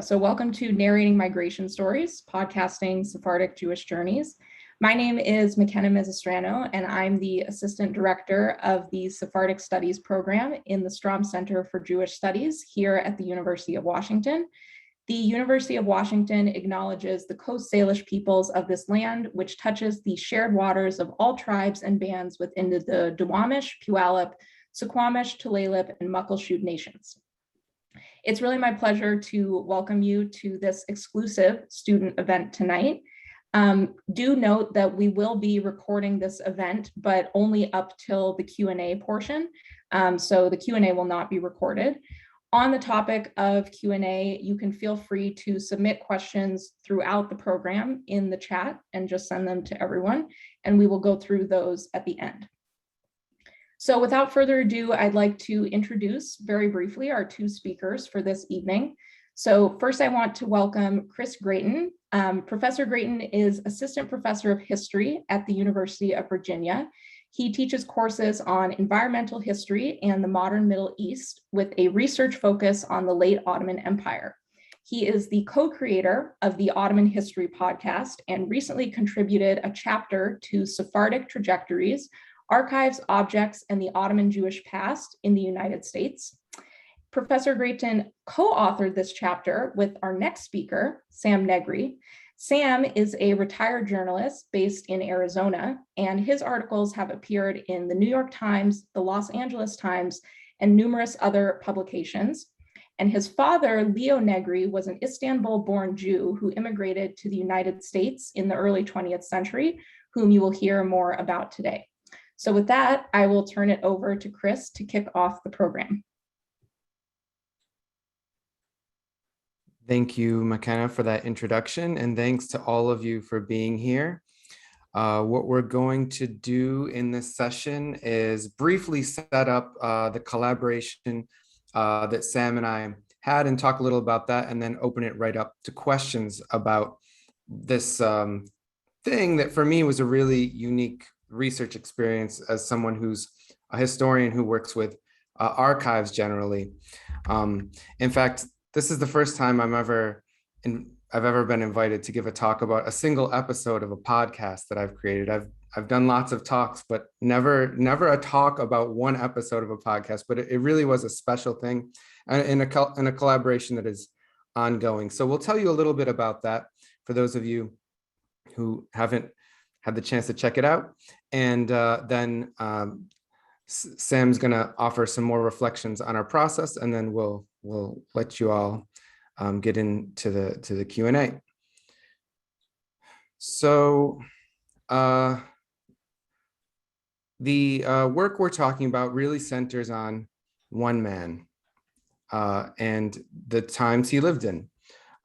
So welcome to Narrating Migration Stories, podcasting Sephardic Jewish journeys. My name is McKenna Mezestrano, and I'm the Assistant Director of the Sephardic Studies program in the Strom Center for Jewish Studies here at the University of Washington. The University of Washington acknowledges the Coast Salish peoples of this land, which touches the shared waters of all tribes and bands within the Duwamish, Puyallup, Suquamish, Tulalip, and Muckleshoot nations. It's really my pleasure to welcome you to this exclusive student event tonight. Do note that we will be recording this event, but only up till the Q&A portion. So the Q&A will not be recorded. On the topic of Q&A, you can feel free to submit questions throughout the program in the chat and just send them to everyone, and we will go through those at the end. So without further ado, I'd like to introduce very briefly our two speakers for this evening. So first I want to welcome Chris Gratien. Professor Gratien is Assistant Professor of History at the University of Virginia. He teaches courses on environmental history and the modern Middle East with a research focus on the late Ottoman Empire. He is the co-creator of the Ottoman History podcast and recently contributed a chapter to Sephardic Trajectories, Archives, Objects, and the Ottoman Jewish Past in the United States. Professor Gratien co-authored this chapter with our next speaker, Sam Negri. Sam is a retired journalist based in Arizona, and his articles have appeared in the New York Times, the Los Angeles Times, and numerous other publications. And his father, Leo Negri, was an Istanbul-born Jew who immigrated to the United States in the early 20th century, whom you will hear more about today. So with that, I will turn it over to Chris to kick off the program. Thank you, McKenna, for that introduction, and thanks to all of you for being here. What we're going to do in this session is briefly set up the collaboration that Sam and I had and talk a little about that, and then open it right up to questions about this thing that for me was a really unique research experience as someone who's a historian who works with archives generally. In fact, this is the first time I've ever been invited to give a talk about a single episode of a podcast that I've created. I've done lots of talks, but never a talk about one episode of a podcast. But it really was a special thing, and in a collaboration that is ongoing. So we'll tell you a little bit about that for those of you who haven't had the chance to check it out, and then Sam's going to offer some more reflections on our process, and then we'll let you all get into the Q&A. So the work we're talking about really centers on one man and the times he lived in.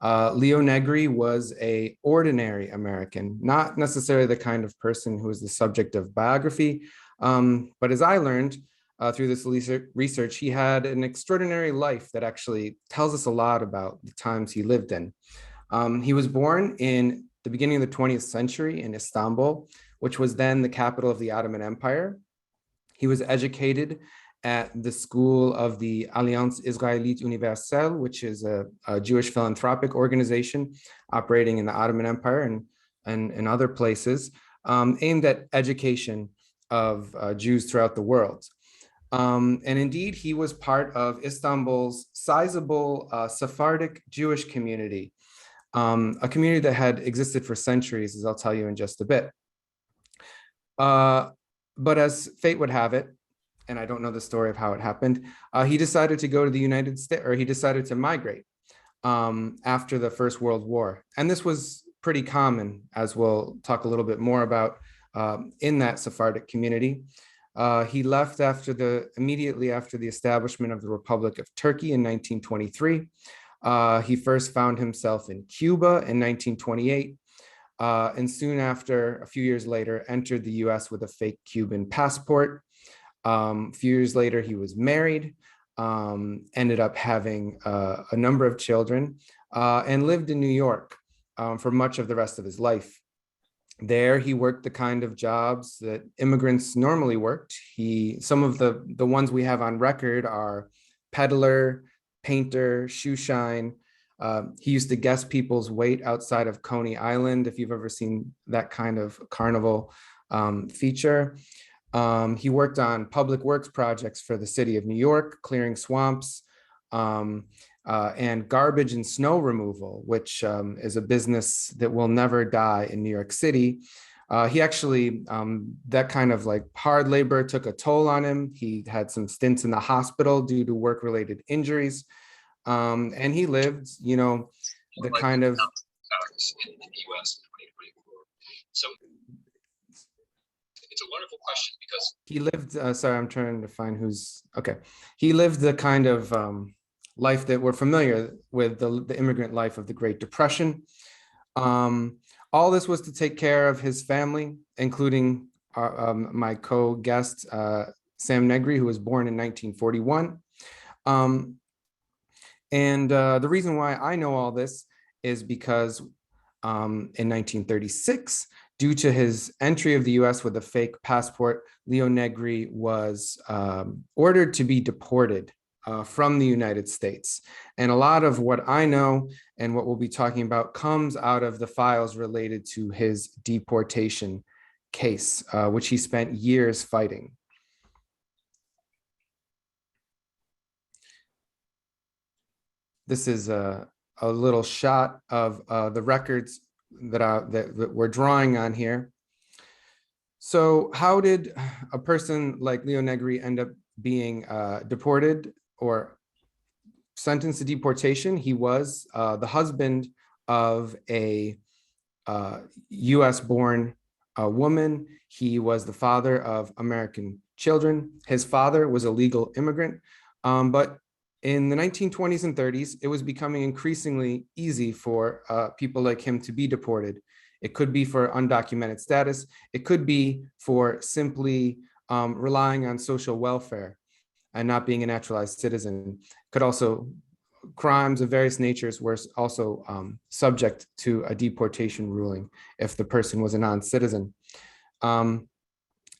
Leo Negri was an ordinary American, not necessarily the kind of person who is the subject of biography, but as I learned through this research, he had an extraordinary life that actually tells us a lot about the times he lived in. He was born in the beginning of the 20th century in Istanbul, which was then the capital of the Ottoman Empire. He was educated at the school of the Alliance Israélite Universelle, which is a Jewish philanthropic organization operating in the Ottoman Empire and other places, aimed at education of Jews throughout the world. And indeed, he was part of Istanbul's sizable Sephardic Jewish community, a community that had existed for centuries, as I'll tell you in just a bit. But as fate would have it, and I don't know the story of how it happened, he decided to go to the United States, or he decided to migrate after the First World War. And this was pretty common, as we'll talk a little bit more about in that Sephardic community. He left immediately after the establishment of the Republic of Turkey in 1923. He first found himself in Cuba in 1928, and soon after, a few years later, entered the US with a fake Cuban passport. A few years later, he was married, ended up having a number of children, and lived in New York for much of the rest of his life. There, he worked the kind of jobs that immigrants normally worked. Some of the ones we have on record are peddler, painter, shoe shine, He used to guess people's weight outside of Coney Island, if you've ever seen that kind of carnival feature. He worked on public works projects for the city of New York, clearing swamps, and garbage and snow removal, which is a business that will never die in New York City. He actually, that kind of like hard labor took a toll on him. He had some stints in the hospital due to work-related injuries. And he lived, you know, the kind of in the US in 2024. So it's a wonderful question because he lived, sorry, I'm trying to find who's, okay. He lived the kind of life that we're familiar with, the immigrant life of the Great Depression. All this was to take care of his family, including my co-guest, Sam Negri, who was born in 1941. The reason why I know all this is because in 1936, due to his entry of the US with a fake passport, Leo Negri was ordered to be deported from the United States. And a lot of what I know and what we'll be talking about comes out of the files related to his deportation case, which he spent years fighting. This is a little shot of the records that we're drawing on here. So how did a person like Leo Negri end up being deported or sentenced to deportation? He was the husband of a US-born woman. He was the father of American children. His father was a legal immigrant, but in the 1920s and 30s, it was becoming increasingly easy for people like him to be deported. It could be for undocumented status. It could be for simply relying on social welfare and not being a naturalized citizen. Could also, crimes of various natures were also subject to a deportation ruling if the person was a non-citizen. And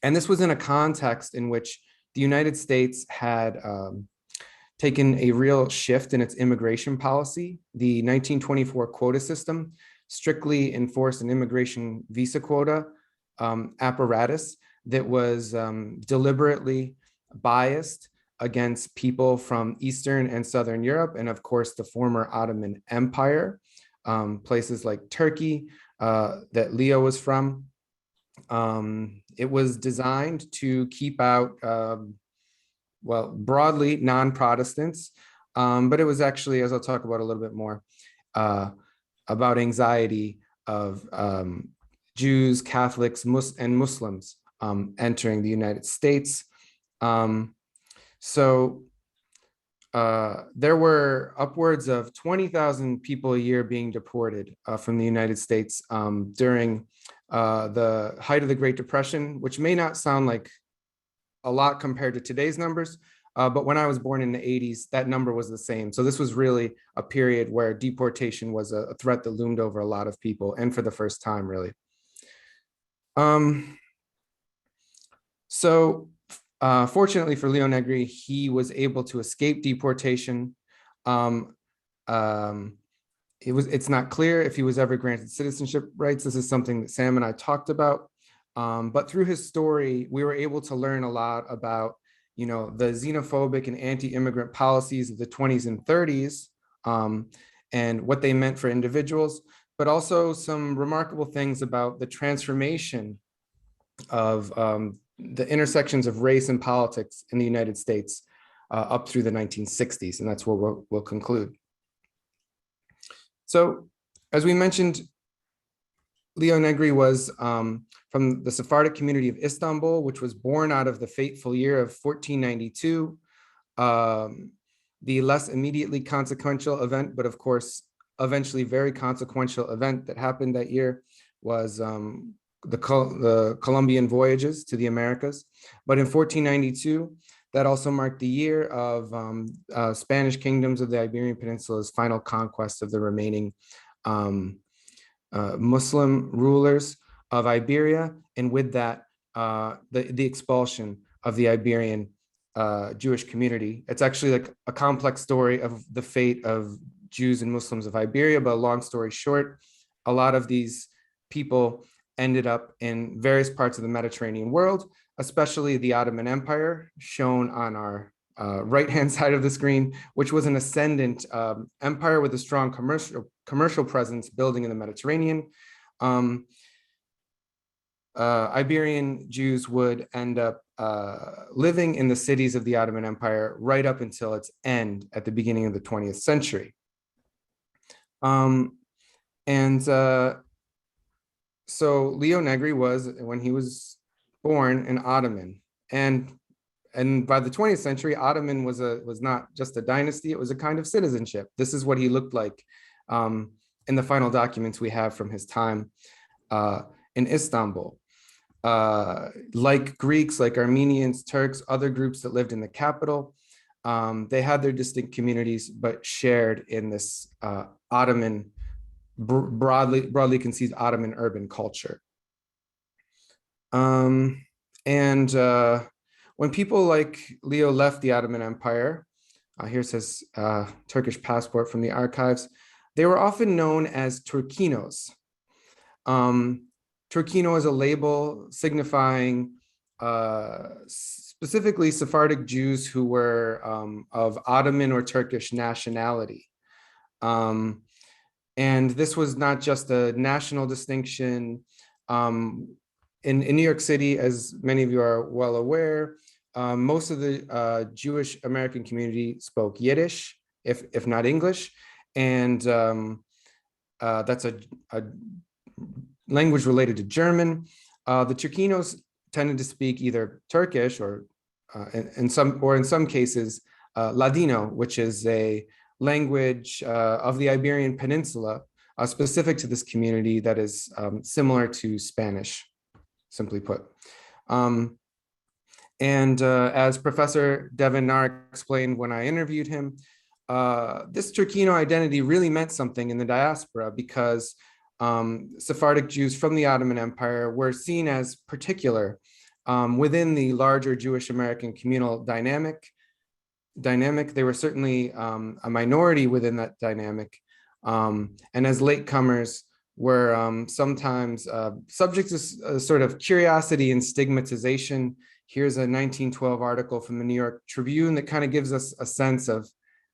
this was in a context in which the United States had taken a real shift in its immigration policy. The 1924 quota system strictly enforced an immigration visa quota apparatus that was deliberately biased against people from Eastern and Southern Europe, and of course, the former Ottoman Empire, places like Turkey that Leo was from. It was designed to keep out well, broadly non-Protestants, but it was actually, as I'll talk about a little bit more, about anxiety of Jews, Catholics, and Muslims entering the United States. So there were upwards of 20,000 people a year being deported from the United States during the height of the Great Depression, which may not sound like a lot compared to today's numbers, but when I was born in the 80s, that number was the same. So this was really a period where deportation was a threat that loomed over a lot of people, and for the first time, really. Fortunately for Leo Negri, he was able to escape deportation. It's not clear if he was ever granted citizenship rights. This is something that Sam and I talked about. But through his story, we were able to learn a lot about, you know, the xenophobic and anti-immigrant policies of the 20s and 30s and what they meant for individuals, but also some remarkable things about the transformation of the intersections of race and politics in the United States up through the 1960s. And that's where we'll conclude. So as we mentioned, Leo Negri was from the Sephardic community of Istanbul, which was born out of the fateful year of 1492. The less immediately consequential event, but of course, eventually very consequential event that happened that year was the Columbian voyages to the Americas. But in 1492, that also marked the year of Spanish kingdoms of the Iberian Peninsula's final conquest of the remaining Muslim rulers of Iberia, and with that, the expulsion of the Iberian Jewish community. It's actually like a complex story of the fate of Jews and Muslims of Iberia, but long story short, a lot of these people ended up in various parts of the Mediterranean world, especially the Ottoman Empire, shown on our right-hand side of the screen, which was an ascendant empire with a strong commercial presence building in the Mediterranean. Iberian Jews would end up living in the cities of the Ottoman Empire right up until its end at the beginning of the 20th century. So Leo Negri was, when he was born, an Ottoman. And by the 20th century, Ottoman was not just a dynasty, it was a kind of citizenship. This is what he looked like in the final documents we have from his time in Istanbul. Like Greeks, like Armenians, Turks, other groups that lived in the capital, they had their distinct communities, but shared in this Ottoman, broadly conceived Ottoman urban culture. When people like Leo left the Ottoman Empire, here's his Turkish passport from the archives, they were often known as Turkinos. Turkino is a label signifying specifically Sephardic Jews who were of Ottoman or Turkish nationality. And this was not just a national distinction. In New York City, as many of you are well aware, most of the Jewish American community spoke Yiddish, if not English. And that's a language related to German. The Turkinos tended to speak either Turkish or in some cases Ladino, which is a language of the Iberian Peninsula specific to this community that is similar to Spanish, simply put. As Professor Devin Narr explained when I interviewed him, this Turkino identity really meant something in the diaspora because Sephardic Jews from the Ottoman Empire were seen as particular within the larger Jewish American communal dynamic. They were certainly a minority within that dynamic. And as latecomers were sometimes subject to a sort of curiosity and stigmatization. Here's a 1912 article from the New York Tribune that kind of gives us a sense of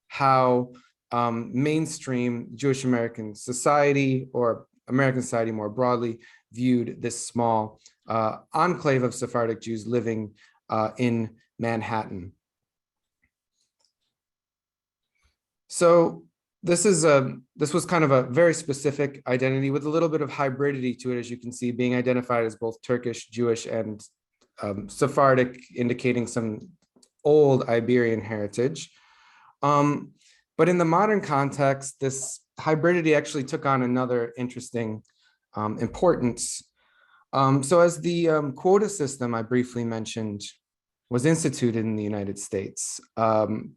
how mainstream Jewish American society, or American society more broadly, viewed this small enclave of Sephardic Jews living in Manhattan. So this was kind of a very specific identity with a little bit of hybridity to it, as you can see, being identified as both Turkish, Jewish, and Sephardic, indicating some old Iberian heritage. But in the modern context, this hybridity actually took on another interesting importance. So as the quota system I briefly mentioned was instituted in the United States,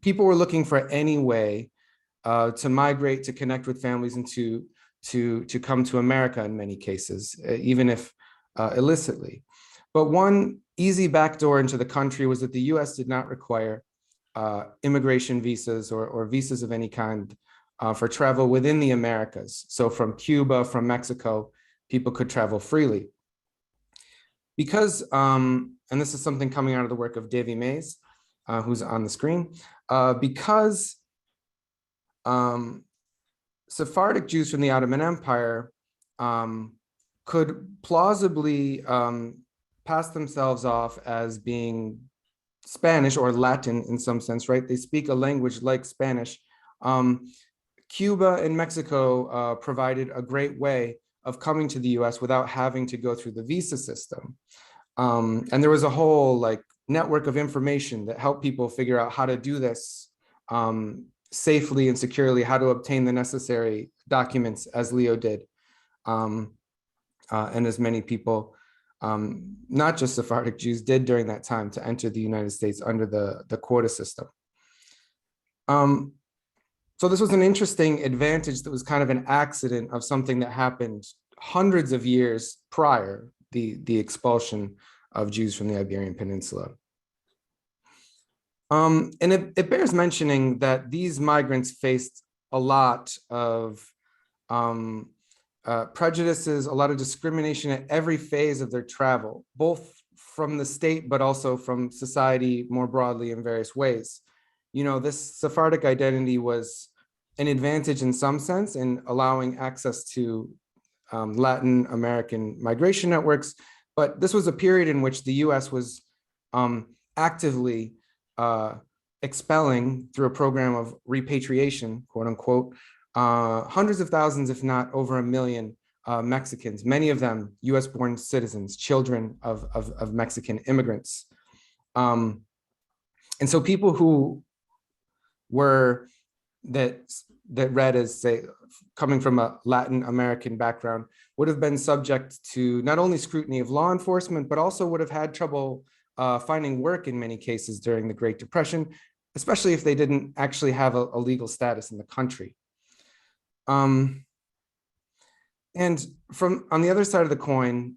people were looking for any way to migrate, to connect with families, and to come to America in many cases, even if illicitly. But one easy backdoor into the country was that the US did not require immigration visas or visas of any kind for travel within the Americas. So from Cuba, from Mexico, people could travel freely. Because, and this is something coming out of the work of Davy Mays, who's on the screen, because Sephardic Jews from the Ottoman Empire could plausibly pass themselves off as being Spanish or Latin in some sense, right? They speak a language like Spanish. Cuba and Mexico provided a great way of coming to the US without having to go through the visa system. And there was a whole network of information that helped people figure out how to do this safely and securely, how to obtain the necessary documents, as Leo did, and as many people, not just Sephardic Jews, did during that time to enter the United States under the quota system. So this was an interesting advantage that was kind of an accident of something that happened hundreds of years prior, the expulsion of Jews from the Iberian Peninsula. And it bears mentioning that these migrants faced a lot of prejudices, a lot of discrimination at every phase of their travel, both from the state, but also from society more broadly in various ways. You know, this Sephardic identity was an advantage in some sense in allowing access to Latin American migration networks, but this was a period in which the US was actively expelling through a program of repatriation, quote unquote, hundreds of thousands, if not over 1 million Mexicans, many of them US-born citizens, children of Mexican immigrants. And so people who were that read as, say, coming from a Latin American background would have been subject to not only scrutiny of law enforcement, but also would have had trouble finding work in many cases during the Great Depression, especially if they didn't actually have a legal status in the country. And from on the other side of the coin,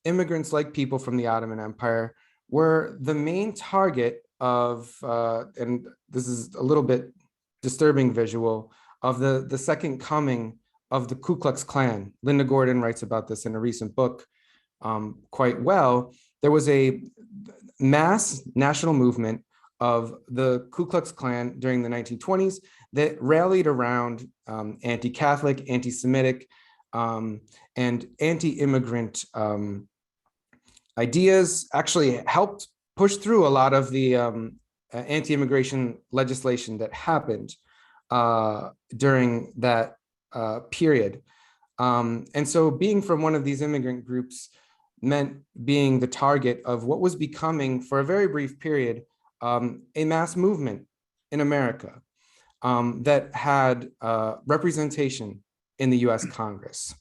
immigrants, like people from the Ottoman Empire, were the main target of, and this is a little bit disturbing visual, of the second coming of the Ku Klux Klan. Linda Gordon writes about this in a recent book quite well. There was a mass national movement of the Ku Klux Klan during the 1920s that rallied around anti-Catholic, anti-Semitic, and anti-immigrant ideas, actually helped push through a lot of the anti-immigration legislation that happened during that period. And so being from one of these immigrant groups meant being the target of what was becoming, for a very brief period, a mass movement in America that had representation in the US Congress.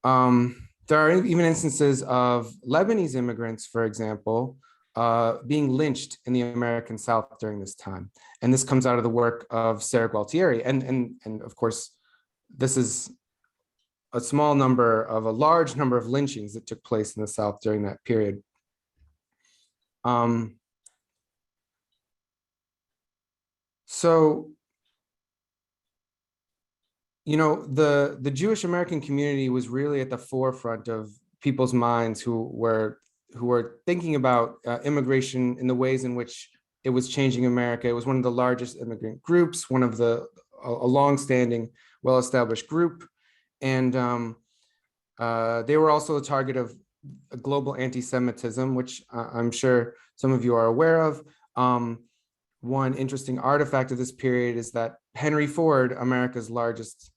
There are even instances of Lebanese immigrants, for example, being lynched in the American South during this time. And this comes out of the work of Sarah Gualtieri. And of course, this is a small number of a large number of lynchings that took place in the South during that period. So, you know, the Jewish American community was really at the forefront of people's minds who were thinking about immigration in the ways in which it was changing America. It was one of the largest immigrant groups, one of a long-standing, well-established group. And they were also a target of global anti-Semitism, which I'm sure some of you are aware of. One interesting artifact of this period is that Henry Ford, America's largest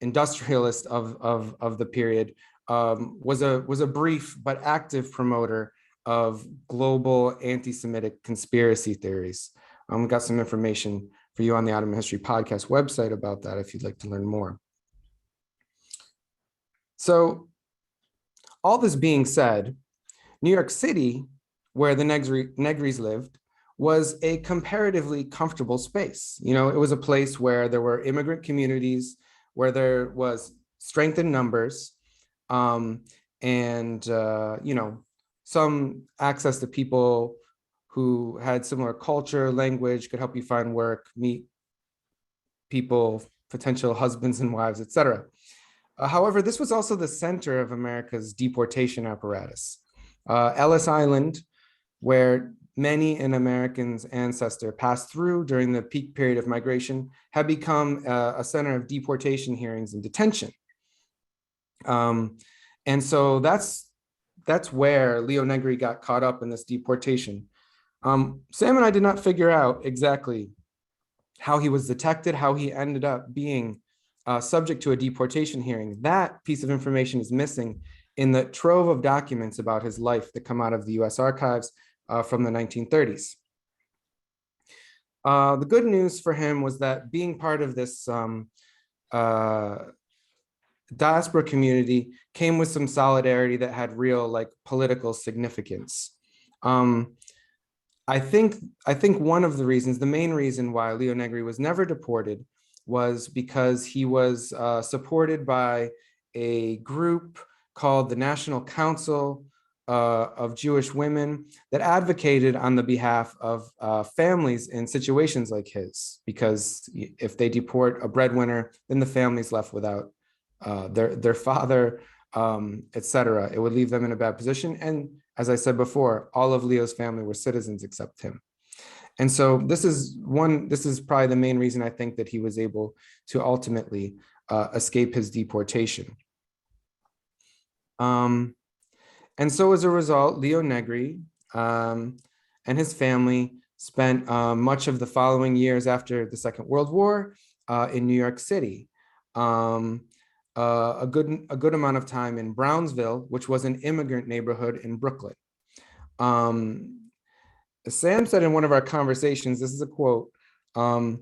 industrialist of the period, was a brief but active promoter of global anti-Semitic conspiracy theories. We got some information for you on the Ottoman History Podcast website about that if you'd like to learn more. So, all this being said, New York City, where the Negris lived, was a comparatively comfortable space. You know, it was a place where there were immigrant communities, where there was strength in numbers, and you know, some access to people who had similar culture, language, could help you find work, meet people, potential husbands and wives, etc. However, this was also the center of America's deportation apparatus. Ellis Island, where many an American's ancestor passed through during the peak period of migration, had become a center of deportation hearings and detention. And so that's where Leo Negri got caught up in this deportation. Sam and I did not figure out exactly how he was detected, how he ended up being subject to a deportation hearing. That piece of information is missing in the trove of documents about his life that come out of the US archives from the 1930s. The good news for him was that being part of this diaspora community came with some solidarity that had real political significance. I think one of the reasons, the main reason why Leo Negri was never deported was because he was supported by a group called the National Council of Jewish women that advocated on the behalf of families in situations like his, because if they deport a breadwinner, then the family's left without their father, etc. It would leave them in a bad position. And as I said before, all of Leo's family were citizens except him. And so this is probably the main reason I think that he was able to ultimately escape his deportation. And so as a result, Leo Negri and his family spent much of the following years after the Second World War in New York City. A good amount of time in Brownsville, which was an immigrant neighborhood in Brooklyn. Sam said in one of our conversations, this is a quote, that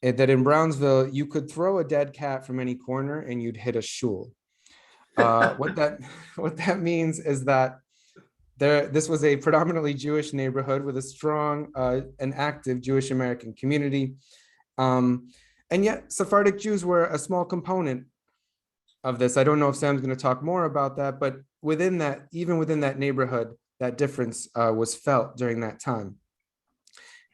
in Brownsville, you could throw a dead cat from any corner and you'd hit a shul. What that means is that this was a predominantly Jewish neighborhood with a strong and active Jewish American community. And yet Sephardic Jews were a small component of this. I don't know if Sam's going to talk more about that, but within that, even within that neighborhood, that difference was felt during that time.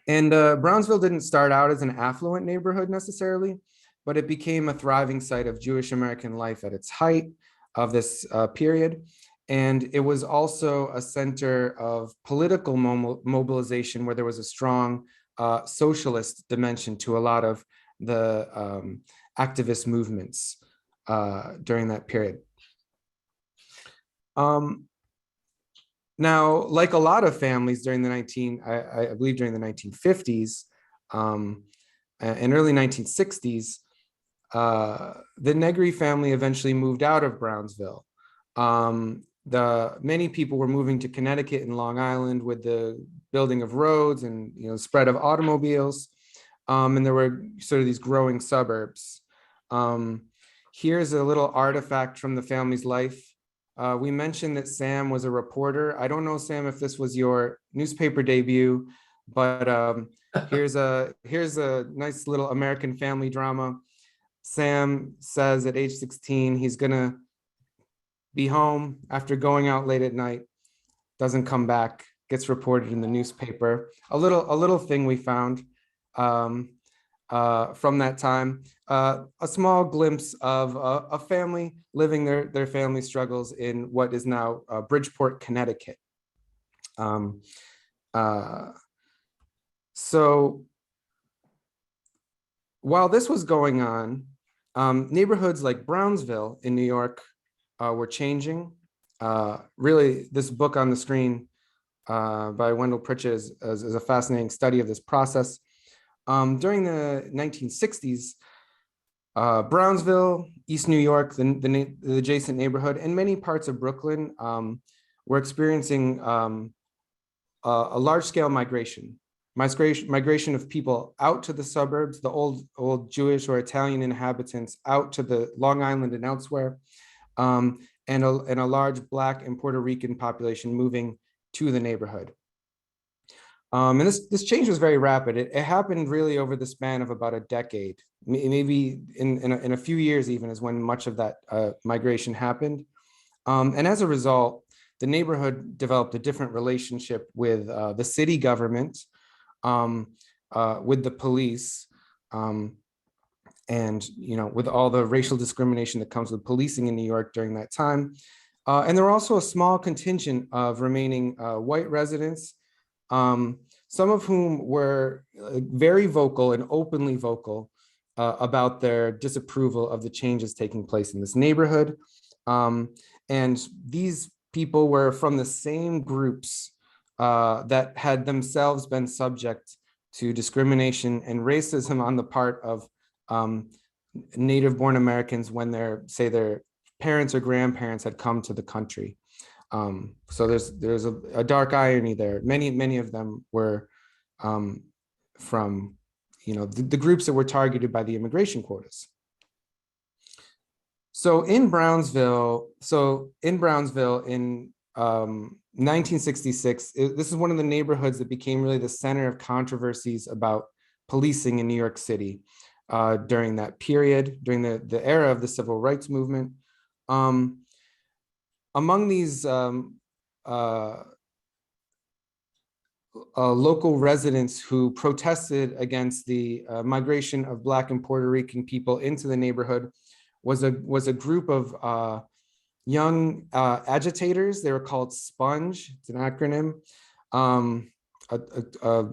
And Brownsville didn't start out as an affluent neighborhood necessarily, but it became a thriving site of Jewish American life at its height of this period. And it was also a center of political mobilization where there was a strong socialist dimension to a lot of the activist movements during that period. Now, like a lot of families during the I believe during the 1950s and early 1960s, the Negri family eventually moved out of Brownsville. Many people were moving to Connecticut and Long Island with the building of roads and spread of automobiles, and there were sort of these growing suburbs. Here's a little artifact from the family's life. We mentioned that Sam was a reporter. I don't know, Sam, if this was your newspaper debut, but here's a nice little American family drama. Sam says at age 16, he's gonna be home after going out late at night, doesn't come back, gets reported in the newspaper. A little thing we found from that time, a small glimpse of a family living their family struggles in what is now Bridgeport, Connecticut. So while this was going on, neighborhoods like Brownsville in New York were changing. Really, this book on the screen by Wendell Pritchett is a fascinating study of this process. During the 1960s, Brownsville, East New York, the adjacent neighborhood, and many parts of Brooklyn were experiencing a large-scale migration of people out to the suburbs, the old Jewish or Italian inhabitants out to the Long Island and elsewhere, and a large Black and Puerto Rican population moving to the neighborhood. And this change was very rapid. It happened really over the span of about a decade, maybe in a few years even is when much of that migration happened. And as a result, the neighborhood developed a different relationship with the city government, with the police, and with all the racial discrimination that comes with policing in New York during that time. And there were also a small contingent of remaining white residents, some of whom were very vocal and openly vocal about their disapproval of the changes taking place in this neighborhood. And these people were from the same groups that had themselves been subject to discrimination and racism on the part of native-born Americans when their parents or grandparents had come to the country. So there's a dark irony there. Many of them were from the groups that were targeted by the immigration quotas. So in Brownsville in 1966, this is one of the neighborhoods that became really the center of controversies about policing in New York City during that period, during the era of the civil rights movement. Among these local residents who protested against the migration of Black and Puerto Rican people into the neighborhood was a group of young agitators. They were called SPONGE. It's an acronym, a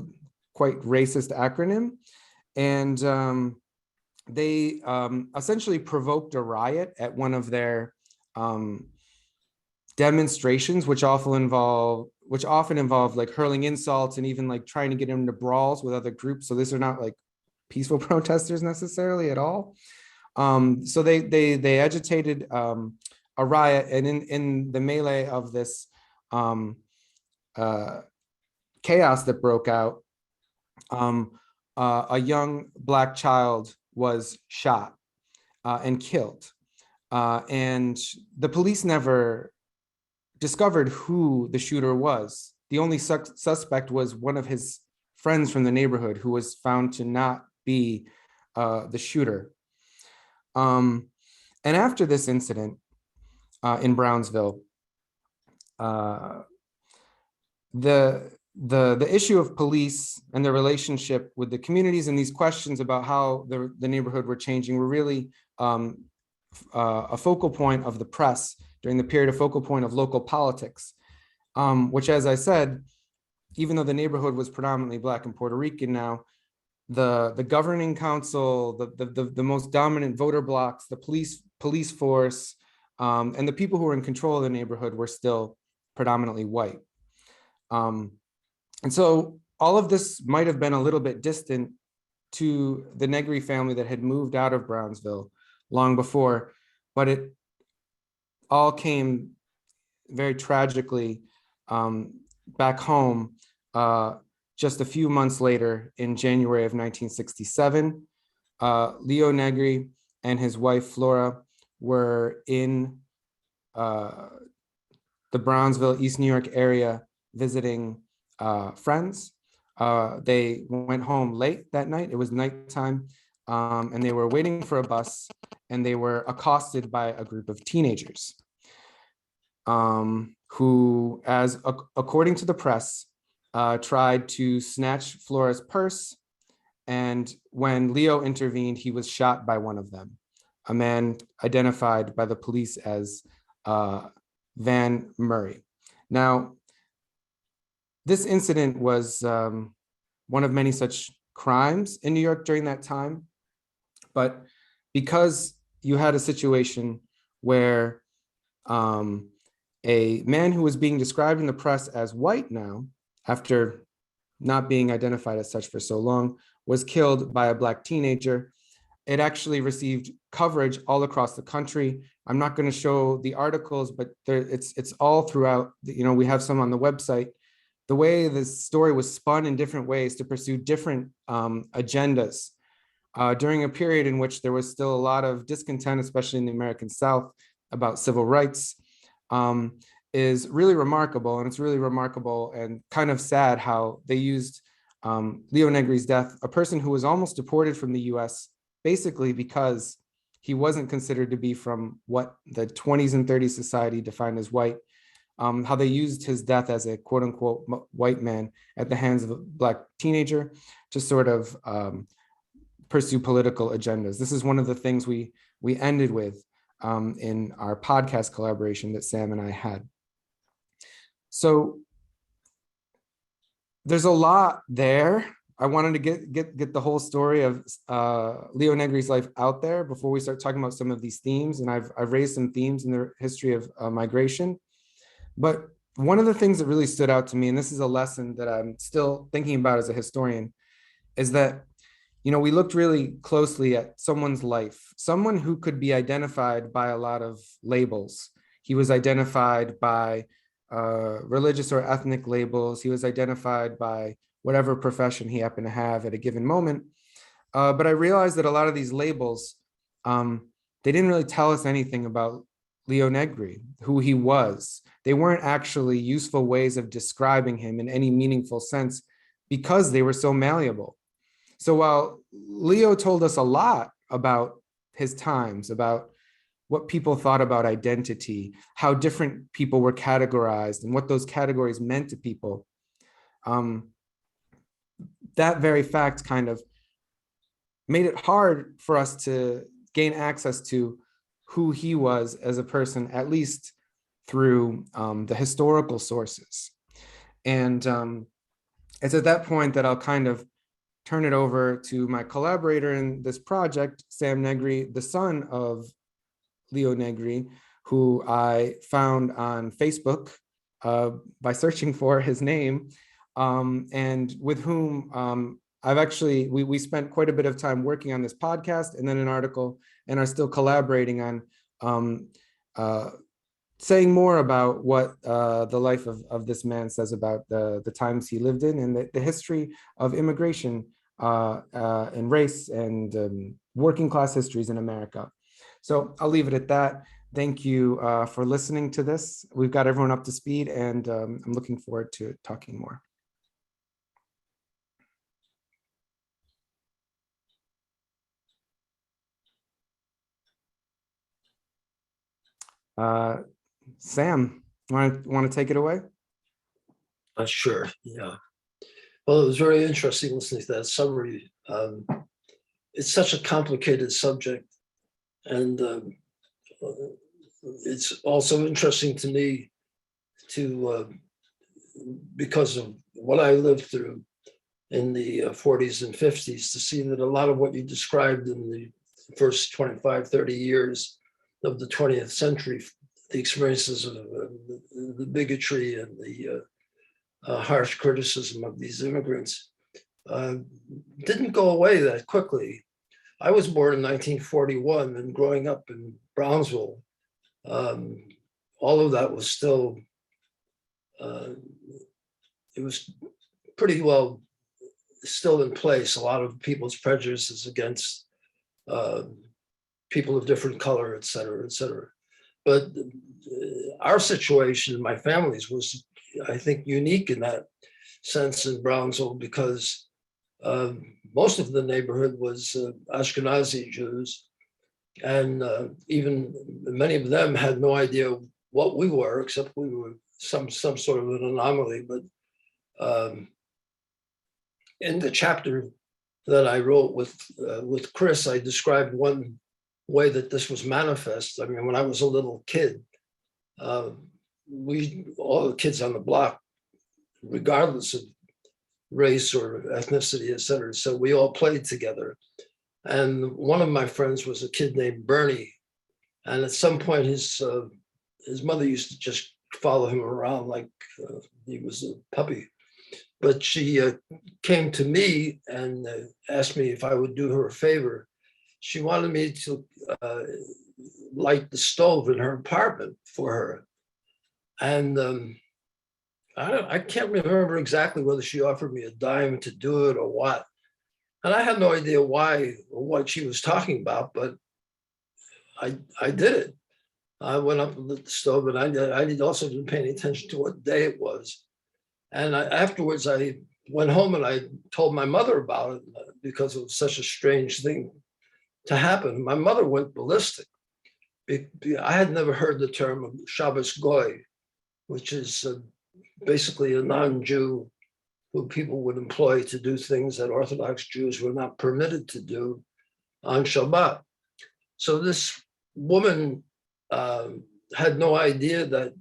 quite racist acronym. And they essentially provoked a riot at one of their demonstrations, which often involve like hurling insults and even like trying to get into brawls with other groups. So these are not like peaceful protesters necessarily at all. So they agitated a riot, and in the melee of this chaos that broke out, a young Black child was shot and killed. And the police never discovered who the shooter was. The only suspect was one of his friends from the neighborhood who was found to not be the shooter. And after this incident in Brownsville, the issue of police and their relationship with the communities and these questions about how the neighborhood were changing were really a focal point of the press during the period, a focal point of local politics, which, as I said, even though the neighborhood was predominantly Black and Puerto Rican now, the governing council, the most dominant voter blocks, the police force, and the people who were in control of the neighborhood were still predominantly white. And so all of this might have been a little bit distant to the Negri family that had moved out of Brownsville long before, but it all came very tragically back home just a few months later in January of 1967. Leo Negri and his wife Flora were in the Brownsville, East New York area visiting friends. They went home late that night. It was nighttime, and they were waiting for a bus, and they were accosted by a group of teenagers who, according to the press, tried to snatch Flora's purse. And when Leo intervened, he was shot by one of them, a man identified by the police as Van Murray. Now, this incident was one of many such crimes in New York during that time. But because you had a situation where a man who was being described in the press as white now, after not being identified as such for so long, was killed by a Black teenager, it actually received coverage all across the country. I'm not going to show the articles, but it's all throughout. We have some on the website. The way this story was spun in different ways to pursue different agendas during a period in which there was still a lot of discontent, especially in the American South, about civil rights, is really remarkable. And it's really remarkable and kind of sad how they used Leo Negri's death, a person who was almost deported from the US, basically because he wasn't considered to be from what the 20s and 30s society defined as white, how they used his death as a quote unquote white man at the hands of a Black teenager to sort of pursue political agendas. This is one of the things we ended with in our podcast collaboration that Sam and I had. So there's a lot there. I wanted to get the whole story of Leo Negri's life out there before we start talking about some of these themes. And I've raised some themes in the history of migration. But one of the things that really stood out to me, and this is a lesson that I'm still thinking about as a historian, is that, we looked really closely at someone's life, someone who could be identified by a lot of labels. He was identified by religious or ethnic labels. He was identified by whatever profession he happened to have at a given moment. But I realized that a lot of these labels, they didn't really tell us anything about Leo Negri, who he was. They weren't actually useful ways of describing him in any meaningful sense because they were so malleable. So while Leo told us a lot about his times, about what people thought about identity, how different people were categorized, and what those categories meant to people. That very fact kind of made it hard for us to gain access to who he was as a person, at least through the historical sources. And it's at that point that I'll kind of turn it over to my collaborator in this project, Sam Negri, the son of Leo Negri, who I found on Facebook by searching for his name, and with whom I've actually, we spent quite a bit of time working on this podcast and then an article, and are still collaborating on saying more about what the life of this man says about the times he lived in, and the history of immigration and race and working class histories in America. So I'll leave it at that. Thank you for listening to this. We've got everyone up to speed, and I'm looking forward to talking more. Sam, want to take it away? Sure, yeah. Well, it was very interesting listening to that summary. It's such a complicated subject, and it's also interesting to me to, because of what I lived through in the 40s and 50s, to see that a lot of what you described in the first 25, 30 years of the 20th century, the experiences of the bigotry and the harsh criticism of these immigrants didn't go away that quickly. I was born in 1941, and growing up in Brownsville, all of that was still, it was pretty well still in place. A lot of people's prejudices against people of different color, et cetera, et cetera. But our situation, my family's, was, I think, unique in that sense in Brownsville, because most of the neighborhood was Ashkenazi Jews, and even many of them had no idea what we were, except we were some sort of an anomaly. But in the chapter that I wrote with Chris, I described one way that this was manifest. I mean, when I was a little kid, all the kids on the block, regardless of race or ethnicity, et cetera, so we all played together. And one of my friends was a kid named Bernie, and at some point his mother used to just follow him around like he was a puppy. But she came to me and asked me if I would do her a favor. She wanted me to light the stove in her apartment for her. And I can't remember exactly whether she offered me a dime to do it or what. And I had no idea why or what she was talking about, but I did it. I went up and lit the stove, and I also didn't pay any attention to what day it was. And afterwards, I went home and I told my mother about it, because it was such a strange thing to happen. My mother went ballistic. I had never heard the term Shabbos Goy, which is basically a non-Jew who people would employ to do things that Orthodox Jews were not permitted to do on Shabbat. So this woman had no idea that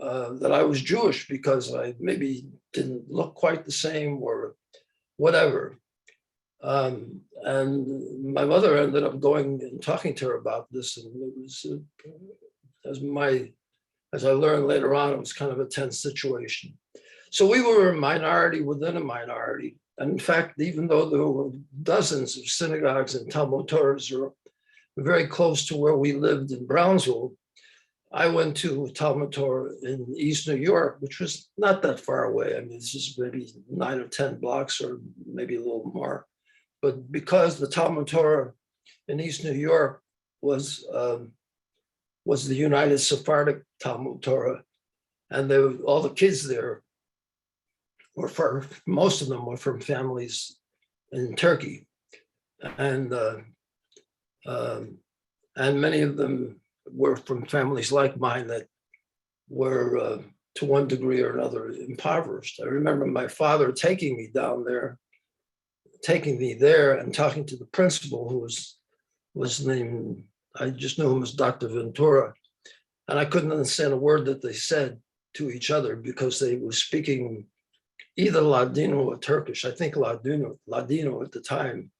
I was Jewish, because I maybe didn't look quite the same or whatever. And my mother ended up going and talking to her about this, and it was, as I learned later on, it was kind of a tense situation. So we were a minority within a minority. And in fact, even though there were dozens of synagogues and Talmud Torahs very close to where we lived in Brownsville, I went to Talmud Torah in East New York, which was not that far away. I mean, this is maybe 9 or 10 blocks, or maybe a little more. But because the Talmud Torah in East New York was the United Sephardic Talmud Torah, and all the kids there were most of them were from families in Turkey, and many of them were from families like mine that were to one degree or another impoverished. I remember my father taking me there and talking to the principal, who was named, I just knew him as Dr. Ventura. And I couldn't understand a word that they said to each other because they were speaking either Ladino or Turkish. I think Ladino at the time.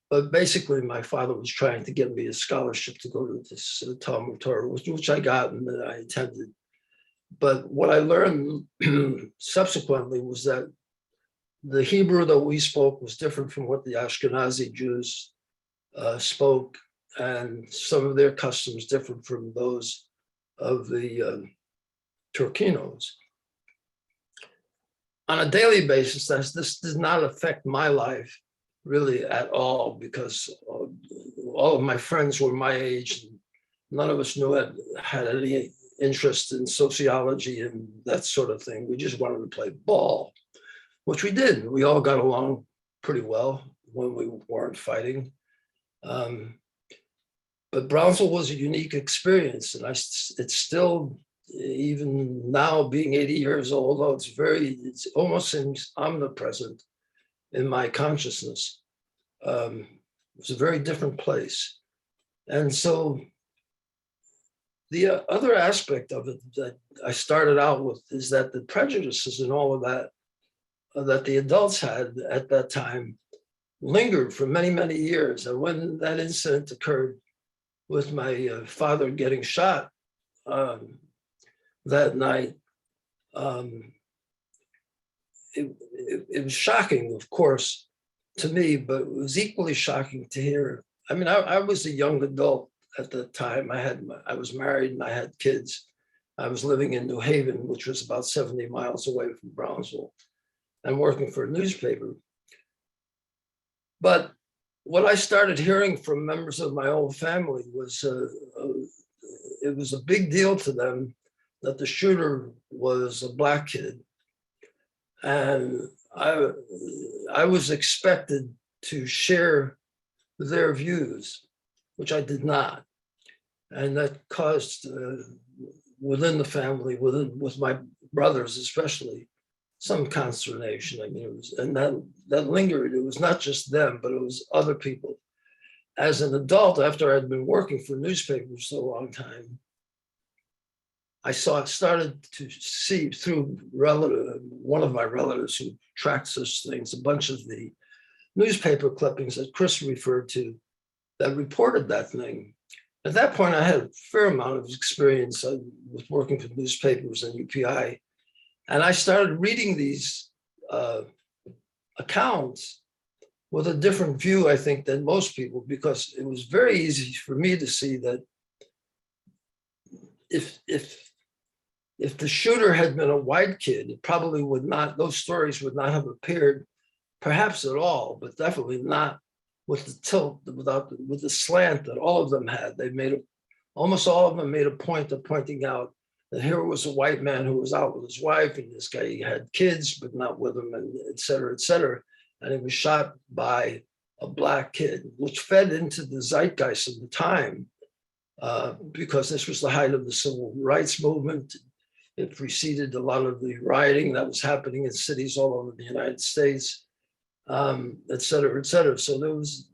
But basically, my father was trying to get me a scholarship to go to this Talmud Torah, which I got and that I attended. But what I learned subsequently was that the Hebrew that we spoke was different from what the Ashkenazi Jews spoke, and some of their customs different from those of the Turkinos. On a daily basis, this does not affect my life really at all, because all of my friends were my age. And none of us had any interest in sociology and that sort of thing. We just wanted to play ball, which we did. We all got along pretty well when we weren't fighting. But Brownsville was a unique experience, and it's still, even now being 80 years old, although it almost seems omnipresent in my consciousness. It was a very different place. And so the other aspect of it that I started out with is that the prejudices and all of that that the adults had at that time lingered for many, many years. And when that incident occurred with my father getting shot that night, it was shocking, of course, to me, but it was equally shocking to hear. I mean, I was a young adult at the time. I was married and I had kids. I was living in New Haven, which was about 70 miles away from Brownsville, and working for a newspaper. But what I started hearing from members of my own family was it was a big deal to them that the shooter was a Black kid. And I was expected to share their views, which I did not. And that caused, within the family, with my brothers especially, some consternation. I mean, it was, and that lingered. It was not just them, but it was other people. As an adult, after I'd been working for newspapers for a long time, I started to see through one of my relatives who tracked such things, a bunch of the newspaper clippings that Chris referred to that reported that thing. At that point, I had a fair amount of experience with working for newspapers and UPI. And I started reading these accounts with a different view, I think, than most people, because it was very easy for me to see that if the shooter had been a white kid, it probably would not, those stories would not have appeared, perhaps at all, but definitely not with the tilt, with the slant that all of them had. Almost all of them made a point of pointing out that here was a white man who was out with his wife, and this guy had kids, but not with him, and et cetera, et cetera. And he was shot by a Black kid, which fed into the zeitgeist of the time, because this was the height of the civil rights movement. It preceded a lot of the rioting that was happening in cities all over the United States, et cetera, et cetera. So there was,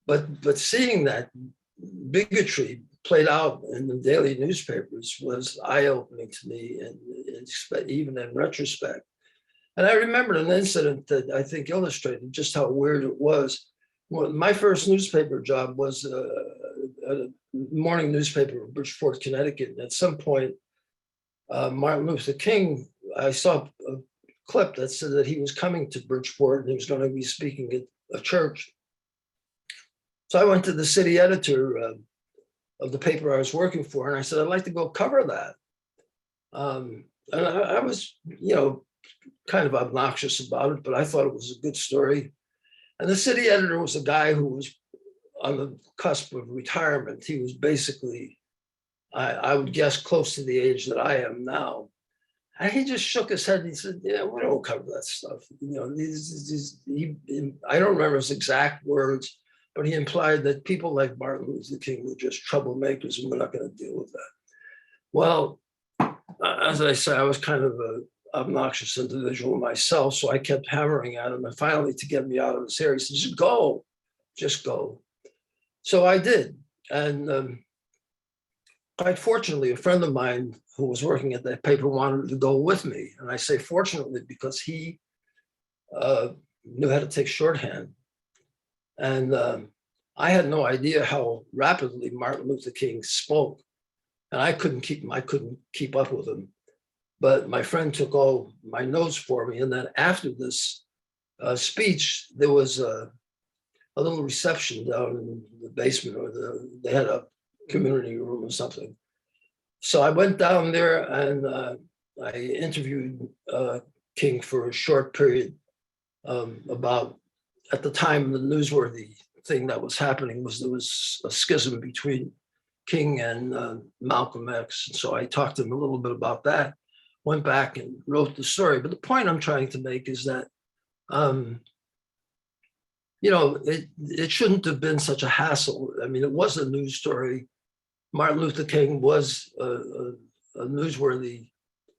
but seeing that bigotry played out in the daily newspapers was eye-opening to me, and even in retrospect. And I remembered an incident that I think illustrated just how weird it was. Well, my first newspaper job was a morning newspaper in Bridgeport, Connecticut. And at some point, Martin Luther King, I saw a clip that said that he was coming to Bridgeport and he was going to be speaking at a church. So I went to the city editor of the paper I was working for, and I said, I'd like to go cover that. And I was, kind of obnoxious about it, but I thought it was a good story. And the city editor was a guy who was on the cusp of retirement. He was basically, I would guess, close to the age that I am now. And he just shook his head and he said, yeah, we don't cover that stuff. I don't remember his exact words, but he implied that people like Martin Luther King were just troublemakers and we're not going to deal with that. Well, as I say, I was kind of an obnoxious individual myself, so I kept hammering at him, and finally, to get me out of his hair, he said, just go. So I did, and quite fortunately, a friend of mine who was working at that paper wanted to go with me, and I say fortunately because he knew how to take shorthand, and I had no idea how rapidly Martin Luther King spoke, and I couldn't keep up with him. But my friend took all my notes for me, and then after this speech, there was a little reception down in the basement, or they had a community room or something. So I went down there and I interviewed King for a short period about, at the time, the newsworthy thing that was happening was there was a schism between King and Malcolm X. And so I talked to him a little bit about that, went back and wrote the story. But the point I'm trying to make is that, you know, it shouldn't have been such a hassle. I mean, it was a news story. Martin Luther King was a newsworthy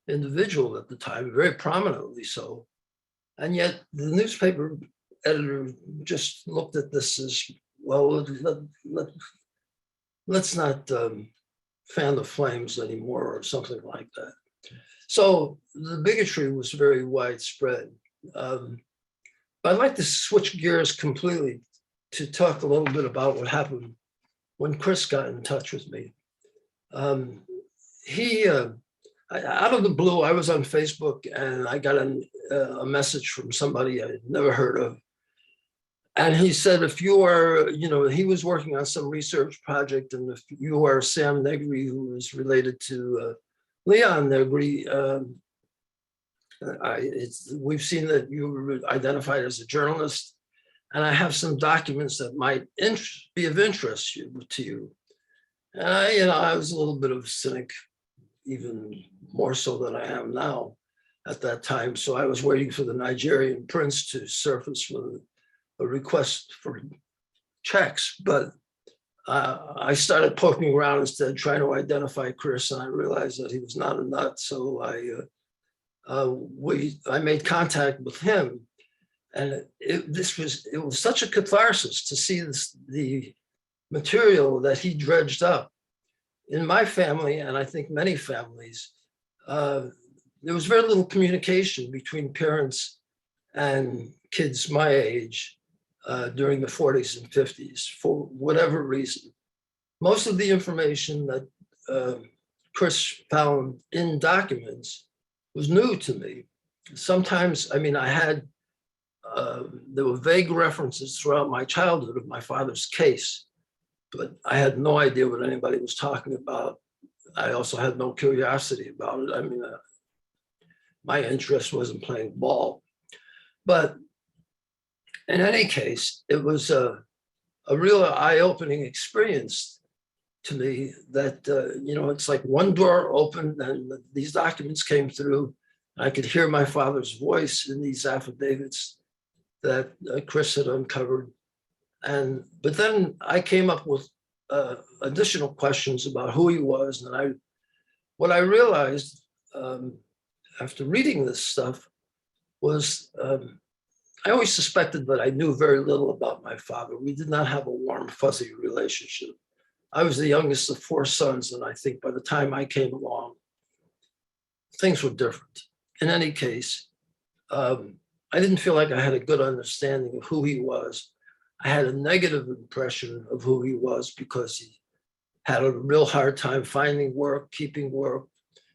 individual at the time, very prominently so. And yet the newspaper editor just looked at this as, well, let's not fan the flames anymore or something like that. So the bigotry was very widespread. But I'd like to switch gears completely to talk a little bit about what happened when Chris got in touch with me. Out of the blue, I was on Facebook and I got a message from somebody I had never heard of. And he said, if you are, you know, he was working on some research project, and if you are Sam Negri, who is related to Leon Negri, we've seen that you were identified as a journalist, and I have some documents that might be of interest to you. And I was a little bit of a cynic, even more so than I am now at that time. So I was waiting for the Nigerian prince to surface with a request for checks, but I started poking around instead, trying to identify Chris, and I realized that he was not a nut. So I made contact with him, and it was such a catharsis to see the material that he dredged up. In my family, and I think many families, there was very little communication between parents and kids my age during the 40s and 50s, for whatever reason. Most of the information that Chris found in documents was new to me. Sometimes, I mean, there were vague references throughout my childhood of my father's case, but I had no idea what anybody was talking about. I also had no curiosity about it. I mean, my interest wasn't playing ball. But in any case, it was a real eye-opening experience to me that, you know, it's like one door opened and these documents came through. I could hear my father's voice in these affidavits that Chris had uncovered. But then I came up with additional questions about who he was. And what I realized after reading this stuff was I always suspected that I knew very little about my father. We did not have a warm, fuzzy relationship. I was the youngest of 4 sons, and I think by the time I came along, things were different. In any case, I didn't feel like I had a good understanding of who he was. I had a negative impression of who he was because he had a real hard time finding work, keeping work.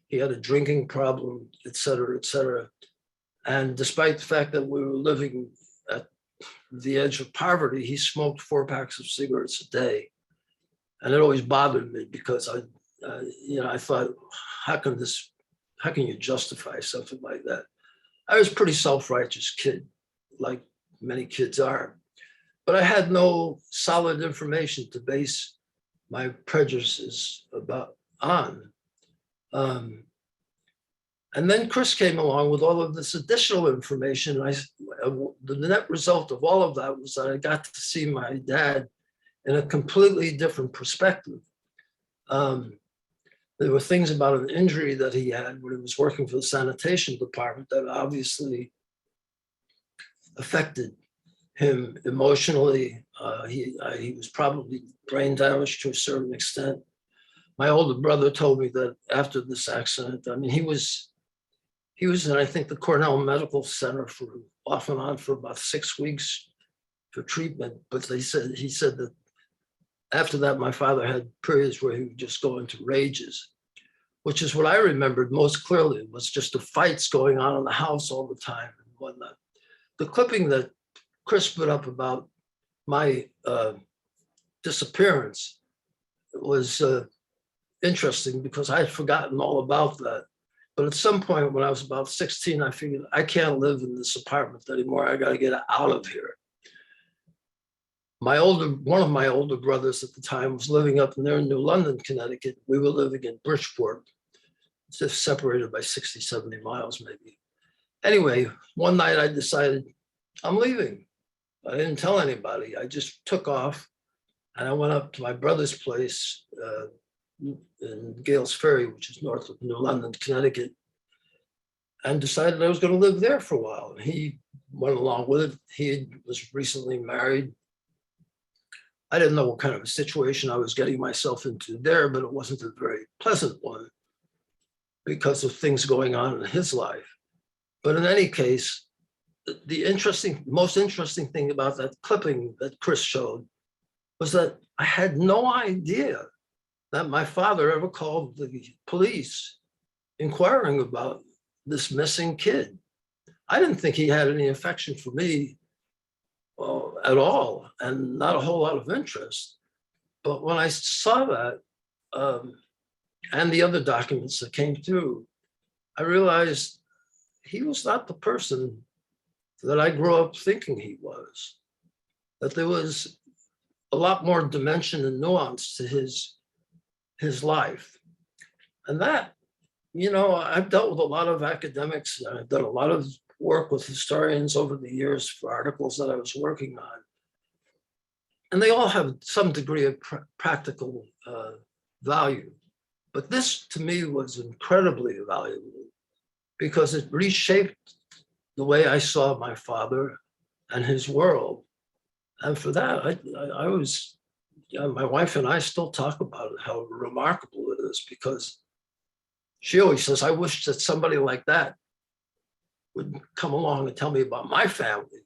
He had a drinking problem, et cetera, et cetera. And despite the fact that we were living at the edge of poverty, he smoked 4 packs of cigarettes a day. And it always bothered me because I thought, how can you justify something like that? I was a pretty self-righteous kid, like many kids are, but I had no solid information to base my prejudices on. And then Chris came along with all of this additional information. The net result of all of that was that I got to see my dad in a completely different perspective. There were things about an injury that he had when he was working for the sanitation department that obviously affected him emotionally. He was probably brain damaged to a certain extent. My older brother told me that after this accident, I mean, he was in, I think, the Cornell Medical Center for off and on for about 6 weeks for treatment. But he said that after that, my father had periods where he would just go into rages, which is what I remembered most clearly. It was just the fights going on in the house all the time and whatnot. The clipping that Chris put up about my disappearance was interesting because I had forgotten all about that. But at some point when I was about 16, I figured I can't live in this apartment anymore. I got to get out of here. One of my older brothers at the time was living up near New London, Connecticut. We were living in Bridgeport, just separated by 60, 70 miles maybe. Anyway, one night I decided I'm leaving. I didn't tell anybody. I just took off and I went up to my brother's place in Gales Ferry, which is north of New London, Connecticut, and decided I was going to live there for a while. He went along with it. He was recently married. I didn't know what kind of a situation I was getting myself into there, but it wasn't a very pleasant one because of things going on in his life. But in any case, the most interesting thing about that clipping that Chris showed was that I had no idea that my father ever called the police inquiring about this missing kid. I didn't think he had any affection for me at all, and not a whole lot of interest. But when I saw that, and the other documents that came through, I realized he was not the person that I grew up thinking he was, that there was a lot more dimension and nuance to his life. And that, you know, I've dealt with a lot of academics, and I've done a lot of work with historians over the years for articles that I was working on. And they all have some degree of practical value. But this, to me, was incredibly valuable because it reshaped the way I saw my father and his world. And for that, I was, my wife and I still talk about it, how remarkable it is, because she always says, I wish that somebody like that would come along and tell me about my family.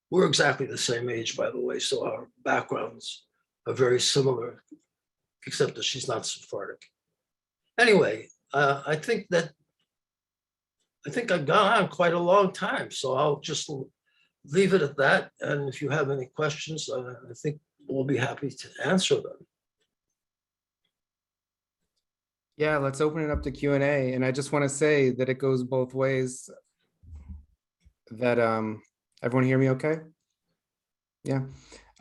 We're exactly the same age, by the way, so our backgrounds are very similar, except that she's not Sephardic. Anyway, I think I've gone on quite a long time, so I'll just leave it at that. And if you have any questions, I think we'll be happy to answer them. Yeah, let's open it up to Q&A. And I just want to say that it goes both ways. That everyone hear me okay? Yeah.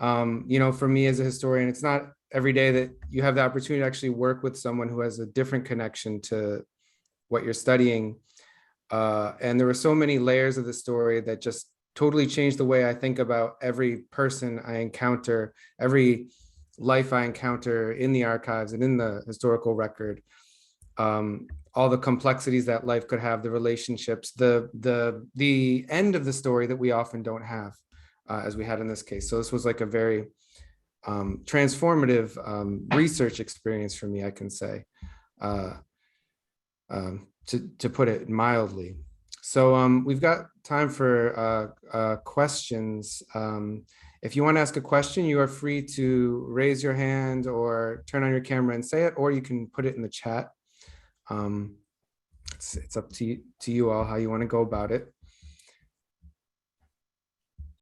You know, for me as a historian, it's not every day that you have the opportunity to actually work with someone who has a different connection to what you're studying. And there were so many layers of the story that just totally changed the way I think about every person I encounter, every life I encounter in the archives and in the historical record. All the complexities that life could have, the relationships, the end of the story that we often don't have, as we had in this case. So this was like a very transformative research experience for me, I can say, to put it mildly. So we've got time for questions. If you want to ask a question, you are free to raise your hand or turn on your camera and say it, or you can put it in the chat. It's up to you all how you want to go about it.